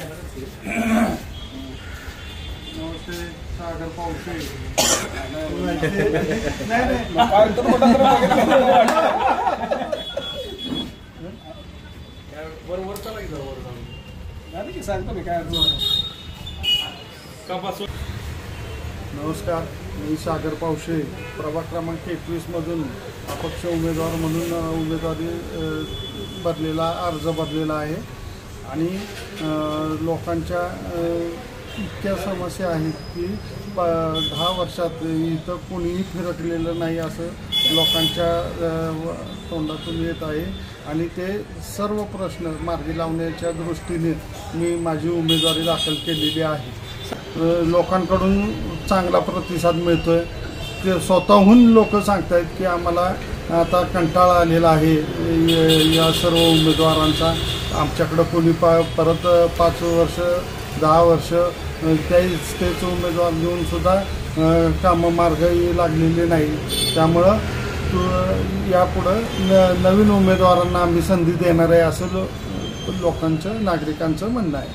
नमस्ते सागर पावसे बरोबर सांगतो मी काय नमस्कार, मी सागर पावसे प्रभाग क्रमांक 21 मधून अपक्ष उमेदवार म्हणून उमेदवारी अर्ज भरलेला आहे आणि लोकांच्या इतक्या समस्या आहेत की 10 वर्षात इथं कोणीही फिरकलेलं नाही असं लोकांच्या तोंडातून येत आहे आणि ते सर्व प्रश्न मार्गी लावण्याच्या दृष्टीने मी माझी उमेदवारी दाखल केलेली आहे। लोकांकडून चांगला प्रतिसाद मिळतो आहे। ते स्वतःहून लोक सांगत आहेत की आम्हाला आता कंटाळा आलेला आहे या सर्व उमेदवारांचा, आमच्याकडं कोणी परत 5 वर्ष 10 वर्ष तेच उमेदवार घेऊनसुद्धा कामं मार्गी लागलेले नाही। त्यामुळं यापुढं नवीन उमेदवारांना आम्ही संधी देणार आहे असं लोकांचं नागरिकांचं म्हणणं आहे।